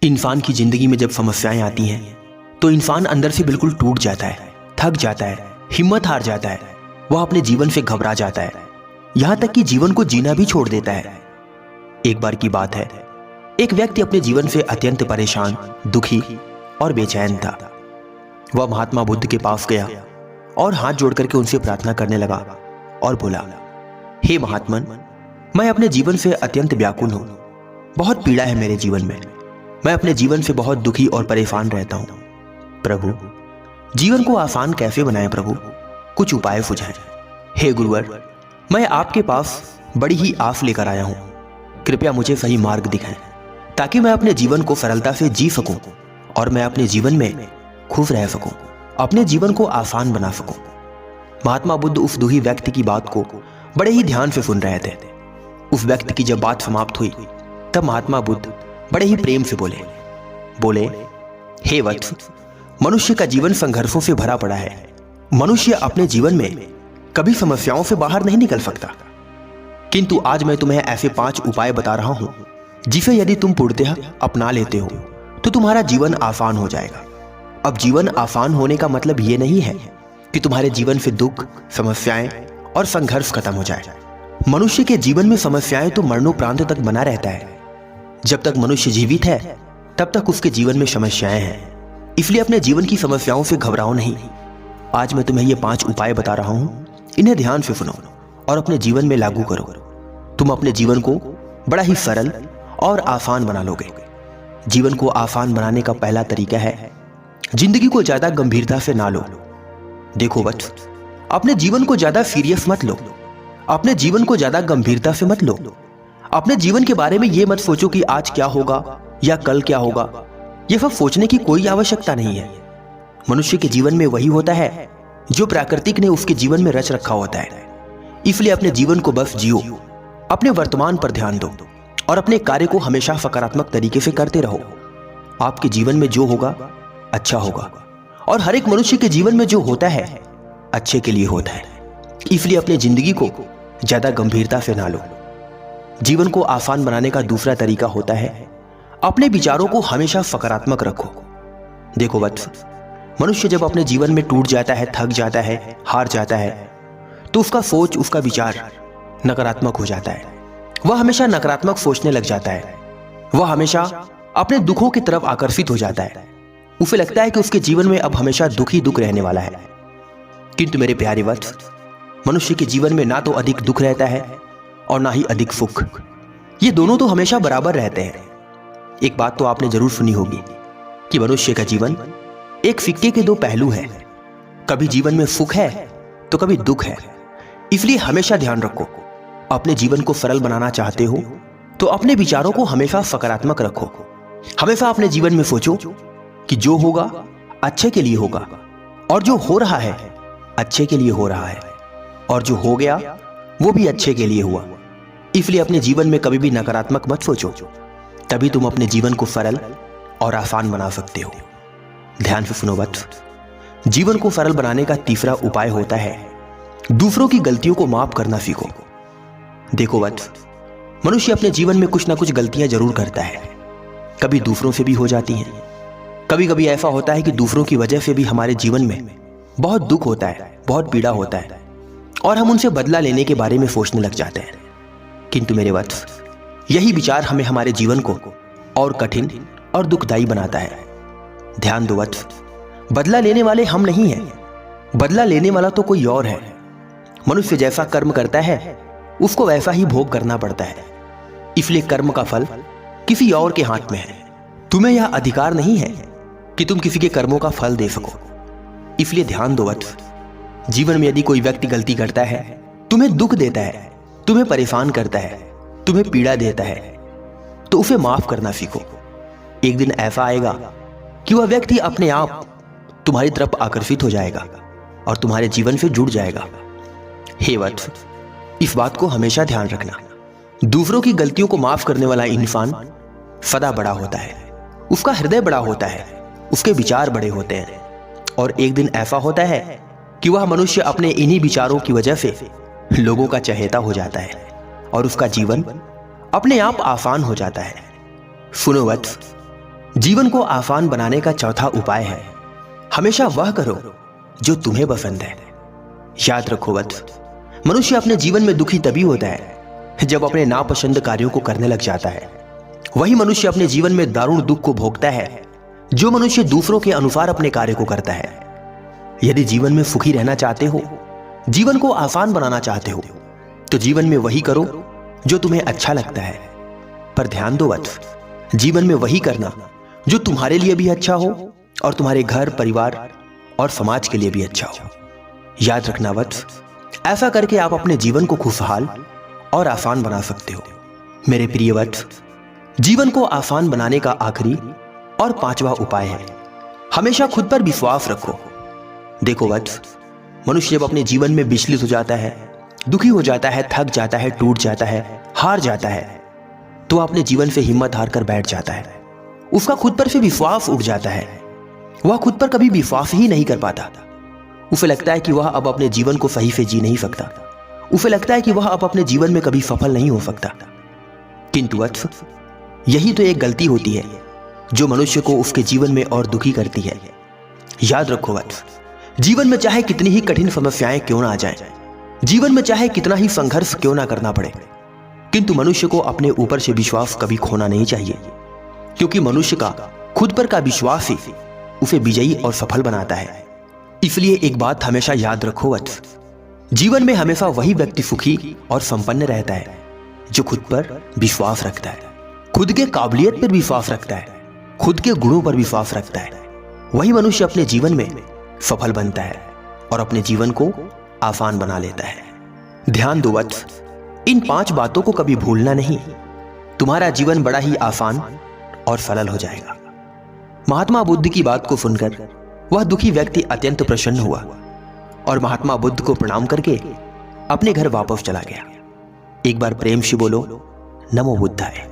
इंसान की जिंदगी में जब समस्याएं आती हैं तो इंसान अंदर से बिल्कुल टूट जाता है, थक जाता है, हिम्मत हार जाता है। वह अपने जीवन से घबरा जाता है, यहां तक कि जीवन को जीना भी छोड़ देता है। एक बार की बात है, एक व्यक्ति अपने जीवन से अत्यंत परेशान, दुखी और बेचैन था। वह महात्मा बुद्ध के पास गया और हाथ जोड़ करके उनसे प्रार्थना करने लगा और बोला, हे महात्मन, मैं अपने जीवन से अत्यंत व्याकुल हूं। बहुत पीड़ा है मेरे जीवन में। मैं अपने जीवन से बहुत दुखी और परेशान रहता हूं। प्रभु, जीवन को आसान कैसे बनाएं प्रभु? कुछ उपाय सुझाएं। हे गुरुवर, मैं आपके पास बड़ी ही आस लेकर आया हूं। कृपया मुझे सही मार्ग दिखाएं ताकि मैं अपने जीवन को सरलता से जी सकूं और मैं अपने जीवन में खुश रह सकूं, अपने जीवन को आसान बना सकूं। महात्मा बुद्ध उस दुखी व्यक्ति की बात को बड़े ही ध्यान से सुन रहे थे। उस व्यक्ति की जब बात समाप्त हुई तब महात्मा बुद्ध बड़े ही प्रेम से बोले, हे वत्स, मनुष्य का जीवन संघर्षों से भरा पड़ा है। मनुष्य अपने जीवन में कभी समस्याओं से बाहर नहीं निकल सकता, किंतु आज मैं तुम्हें ऐसे 5 उपाय बता रहा हूं जिसे यदि तुम पूर्णतः अपना लेते हो तो तुम्हारा जीवन आसान हो जाएगा। अब जीवन आसान होने का मतलब यह नहीं है कि तुम्हारे जीवन से दुख, समस्याएं और संघर्ष खत्म हो जाए। मनुष्य के जीवन में समस्याएं तो मरणोपरांत तक बना रहता है। जब तक मनुष्य जीवित है तब तक उसके जीवन में समस्याएं हैं। इसलिए अपने जीवन की समस्याओं से घबराओ नहीं। आज मैं तुम्हें ये 5 उपाय बता रहा हूं, इन्हें ध्यान से सुनो और अपने जीवन में लागू करो। तुम अपने जीवन को बड़ा ही सरल और आसान बना लोगे। जीवन को आसान बनाने का पहला तरीका है, जिंदगी को ज्यादा गंभीरता से ना लो। देखो बच्च, अपने जीवन को ज्यादा सीरियस मत लो। अपने जीवन को ज्यादा गंभीरता से मत लो। अपने जीवन के बारे में यह मत सोचो कि आज क्या होगा या कल क्या होगा। यह सब सोचने की कोई आवश्यकता नहीं है। मनुष्य के जीवन में वही होता है जो प्राकृतिक ने उसके जीवन में रच रखा होता है। इसलिए अपने जीवन को बस जियो, अपने वर्तमान पर ध्यान दो और अपने कार्य को हमेशा सकारात्मक तरीके से करते रहो। आपके जीवन में जो होगा अच्छा होगा और हर एक मनुष्य के जीवन में जो होता है अच्छे के लिए होता है। इसलिए अपनी जिंदगी को ज्यादा गंभीरता से ना लो। जीवन को आसान बनाने का दूसरा तरीका होता है, अपने विचारों को हमेशा सकारात्मक रखो। देखो वत्स, मनुष्य जब अपने जीवन में टूट जाता है, थक जाता है, हार जाता है, तो उसका सोच, उसका विचार नकारात्मक हो जाता है। वह हमेशा नकारात्मक सोचने लग जाता है। वह हमेशा अपने दुखों की तरफ आकर्षित हो जाता है। उसे लगता है कि उसके जीवन में अब हमेशा दुख ही दुख रहने वाला है। किंतु मेरे प्यारे वत्स, मनुष्य के जीवन में ना तो अधिक दुख रहता है और ना ही अधिक सुख। ये दोनों तो हमेशा बराबर रहते हैं। एक बात तो आपने जरूर सुनी होगी कि मनुष्य का जीवन एक सिक्के के 2 पहलू है। कभी जीवन में सुख है तो कभी दुख है। इसलिए हमेशा ध्यान रखो, अपने जीवन को सरल बनाना चाहते हो तो अपने विचारों को हमेशा सकारात्मक रखो। हमेशा अपने जीवन में सोचो कि जो होगा अच्छे के लिए होगा और जो हो रहा है अच्छे के लिए हो रहा है और जो हो गया वो भी अच्छे के लिए हुआ। इसलिए अपने जीवन में कभी भी नकारात्मक मत सोचो, तभी तुम अपने जीवन को सरल और आसान बना सकते हो। ध्यान से सुनो वत्स, जीवन को सरल बनाने का तीसरा उपाय होता है, दूसरों की गलतियों को माफ करना सीखो। देखो वत्स, मनुष्य अपने जीवन में कुछ ना कुछ गलतियां जरूर करता है। कभी दूसरों से भी हो जाती हैं। कभी कभी ऐसा होता है कि दूसरों की वजह से भी हमारे जीवन में बहुत दुख होता है, बहुत पीड़ा होता है और हम उनसे बदला लेने के बारे में सोचने लग जाते हैं। किंतु मेरे वत्स, यही विचार हमें हमारे जीवन को और कठिन और दुखदायी बनाता है। ध्यान दो वत्स, बदला लेने वाले हम नहीं हैं, बदला लेने वाला तो कोई और है। मनुष्य जैसा कर्म करता है उसको वैसा ही भोग करना पड़ता है। इसलिए कर्म का फल किसी और के हाथ में है। तुम्हें यह अधिकार नहीं है कि तुम किसी के कर्मों का फल दे सको। इसलिए ध्यान दो वत्स, जीवन में यदि कोई व्यक्ति गलती करता है, तुम्हें दुख देता है, तुम्हें परेशान करता है, तुम्हें पीड़ा देता है, तो उसे माफ करना सीखो। एक दिन ऐसा आएगा कि वह व्यक्ति अपने आप तुम्हारी तरफ आकर्षित हो जाएगा और तुम्हारे जीवन से जुड़ जाएगा। हे वत्स, इस बात को हमेशा ध्यान रखना, दूसरों की गलतियों को माफ करने वाला इंसान सदा बड़ा होता है, उसका हृदय बड़ा होता है, उसके विचार बड़े होते हैं और एक दिन ऐसा होता है कि वह मनुष्य अपने इन्हीं विचारों की वजह से लोगों का चहेता हो जाता है और उसका जीवन अपने आप आसान हो जाता है। सुनो वत्स, जीवन को आसान बनाने का चौथा उपाय है, हमेशा वह करो जो तुम्हें पसंद है। याद रखो वत्स, मनुष्य अपने जीवन में दुखी तभी होता है जब अपने नापसंद कार्यों को करने लग जाता है। वही मनुष्य अपने जीवन में दारुण दुख को भोगता है जो मनुष्य दूसरों के अनुसार अपने कार्य को करता है। यदि जीवन में सुखी रहना चाहते हो, जीवन को आसान बनाना चाहते हो, तो जीवन में वही करो जो तुम्हें अच्छा लगता है। पर ध्यान दो वत्स, जीवन में वही करना जो तुम्हारे लिए भी अच्छा हो और तुम्हारे घर, परिवार और समाज के लिए भी अच्छा हो। याद रखना वत्स, ऐसा करके आप अपने जीवन को खुशहाल और आसान बना सकते हो। मेरे प्रिय वत्स, जीवन को आसान बनाने का आखिरी और पांचवा उपाय है, हमेशा खुद पर विश्वास रखो। देखो वत्स, मनुष्य जब अपने जीवन में विचलित हो जाता है, दुखी हो जाता है, थक जाता है, टूट जाता है, हार जाता है, तो अपने जीवन से हिम्मत हार कर बैठ जाता है। उसका खुद पर से विश्वास उठ जाता है। वह खुद पर कभी विश्वास ही नहीं कर पाता। उसे लगता है कि वह अब अपने जीवन को सही से जी नहीं सकता। उसे लगता है कि वह अब अपने जीवन में कभी सफल नहीं हो सकता। किंतु वत्स, यही तो एक गलती होती है जो मनुष्य को उसके जीवन में और दुखी करती है। याद रखो वत्स, जीवन में चाहे कितनी ही कठिन समस्याएं क्यों ना आ जाएं, जीवन में चाहे कितना ही संघर्ष क्यों ना करना पड़े, किंतु मनुष्य को अपने ऊपर से विश्वास कभी खोना नहीं चाहिए, क्योंकि मनुष्य का खुद पर का विश्वास ही उसे विजयी और सफल बनाता है। इसलिए एक बात हमेशा याद रखो वत्स, जीवन में हमेशा वही व्यक्ति सुखी और संपन्न रहता है जो खुद पर विश्वास रखता है, खुद के काबिलियत पर विश्वास रखता है, खुद के गुणों पर विश्वास रखता है। वही मनुष्य अपने जीवन में सफल बनता है और अपने जीवन को आसान बना लेता है। ध्यान दो वत्स, इन 5 बातों को कभी भूलना नहीं। तुम्हारा जीवन बड़ा ही आसान और सरल हो जाएगा। महात्मा बुद्ध की बात को सुनकर वह दुखी व्यक्ति अत्यंत प्रसन्न हुआ और महात्मा बुद्ध को प्रणाम करके अपने घर वापस चला गया। एक बार प्रेम से बोलो, नमो बुद्धाय।